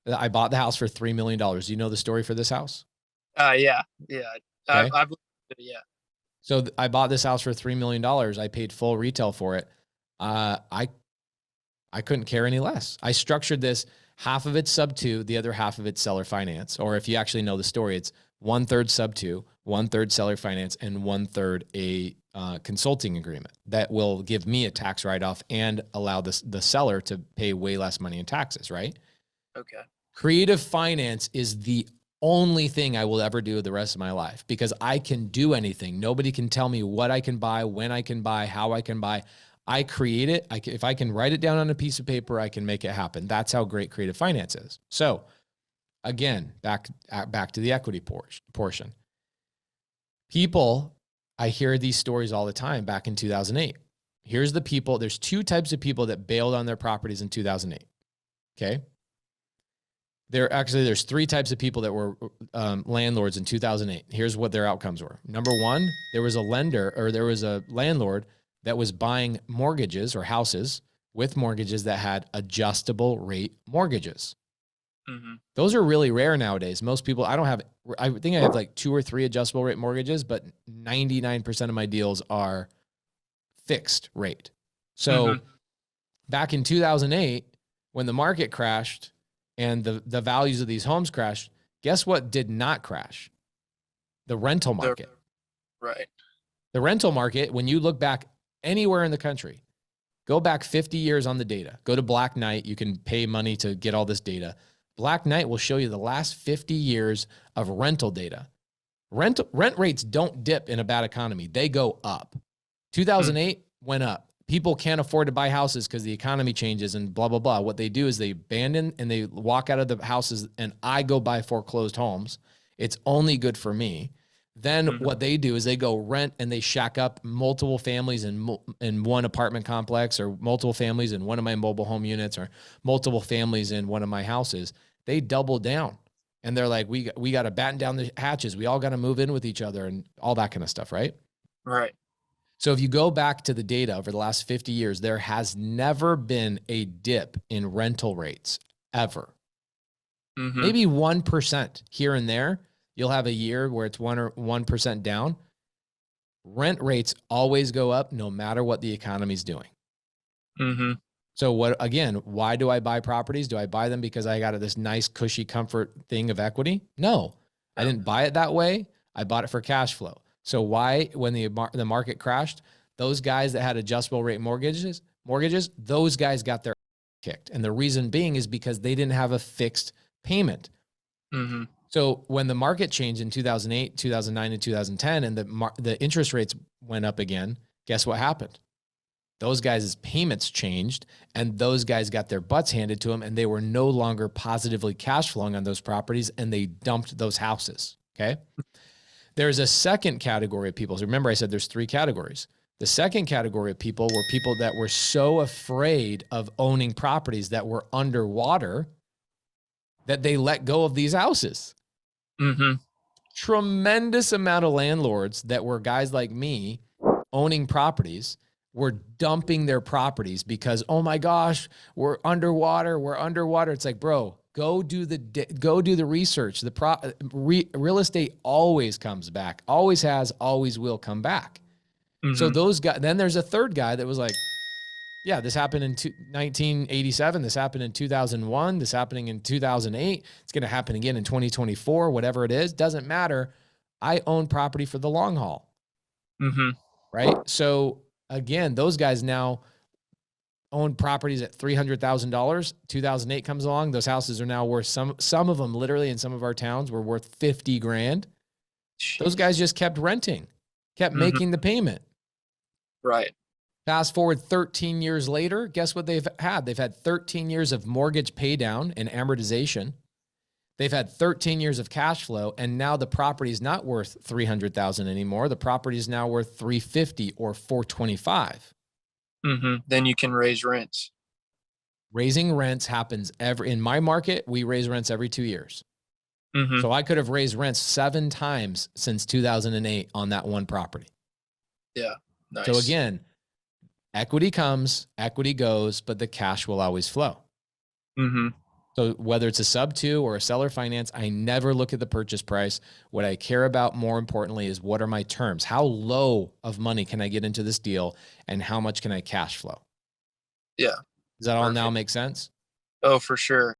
I bought the house for $3 million. Do you know the story for this house? Yeah. Okay. I've yeah. So I bought this house for $3 million. I paid full retail for it. I couldn't care any less. I structured this, half of it's Subto, the other half of it's seller finance. Or if you actually know the story, it's 1/3 Subto, 1/3 seller finance, and 1/3 a consulting agreement that will give me a tax write-off and allow the seller to pay way less money in taxes, right? Okay. Creative finance is the only thing I will ever do the rest of my life because I can do anything. Nobody can tell me what I can buy, when I can buy, how I can buy. I create it. If I can write it down on a piece of paper, I can make it happen. That's how great creative finance is. So again, back to the equity portion. People, I hear these stories all the time back in 2008. Here's the people. There's two types of people that bailed on their properties in 2008. Okay. There's three types of people that were landlords in 2008. Here's what their outcomes were. Number one, there was a landlord that was buying mortgages or houses with mortgages that had adjustable rate mortgages. Mm-hmm. Those are really rare nowadays. Most people, I think I have like 2 or 3 adjustable rate mortgages, but 99% of my deals are fixed rate. So back in 2008, when the market crashed and the values of these homes crashed, guess what did not crash? The rental market. Right. The rental market, when you look back anywhere in the country, go back 50 years on the data. Go to Black Knight. You can pay money to get all this data. Black Knight will show you the last 50 years of rental data. Rent rates don't dip in a bad economy. They go up. 2008 went up. People can't afford to buy houses because the economy changes and blah, blah, blah. What they do is they abandon and they walk out of the houses, and I go buy foreclosed homes. It's only good for me. Then what they do is they go rent and they shack up multiple families in one apartment complex, or multiple families in one of my mobile home units, or multiple families in one of my houses. They double down and they're like, we got to batten down the hatches. We all got to move in with each other and all that kind of stuff. Right. Right. So if you go back to the data over the last 50 years, there has never been a dip in rental rates ever. Maybe 1% here and there. You'll have a year where it's 1% down. Rent rates always go up no matter what the economy's doing. So why do I buy properties? Do I buy them because I got this nice cushy comfort thing of equity? No, I didn't buy it that way. I bought it for cash flow. So why, when the market crashed, those guys that had adjustable rate mortgages, those guys got their kicked. And the reason being is because they didn't have a fixed payment. So when the market changed in 2008, 2009, and 2010, and the interest rates went up again, guess what happened? Those guys' payments changed, and those guys got their butts handed to them, and they were no longer positively cash flowing on those properties, and they dumped those houses. Okay. There's a second category of people. So remember, I said there's 3 categories. The second category of people were people that were so afraid of owning properties that were underwater that they let go of these houses. Tremendous amount of landlords that were guys like me owning properties were dumping their properties because, oh my gosh, we're underwater. It's like, bro, go do the research. Real estate always comes back, always has, always will come back. So those guys, then there's a third guy that was like, yeah, this happened in 1987. This happened in 2001. This happening in 2008. It's going to happen again in 2024, whatever it is. Doesn't matter. I own property for the long haul. Right. So again, those guys now own properties at $300,000. 2008 comes along. Those houses are now worth some of them literally in some of our towns were worth 50 grand. Those guys just kept renting, kept making the payment. Right. Fast forward 13 years later, guess what they've had? They've had 13 years of mortgage pay down and amortization. They've had 13 years of cash flow, and now the property is not worth $300,000 anymore. The property is now worth $350,000 or $425,000. Then you can raise rents. Raising rents happens in my market, we raise rents every 2 years. So I could have raised rents 7 times since 2008 on that one property. Yeah. Nice. So again, equity comes, equity goes, but the cash will always flow. So whether it's a Subto or a seller finance, I never look at the purchase price. What I care about more importantly is what are my terms? How low of money can I get into this deal and how much can I cash flow? Yeah. Does that all now make sense? Oh, for sure.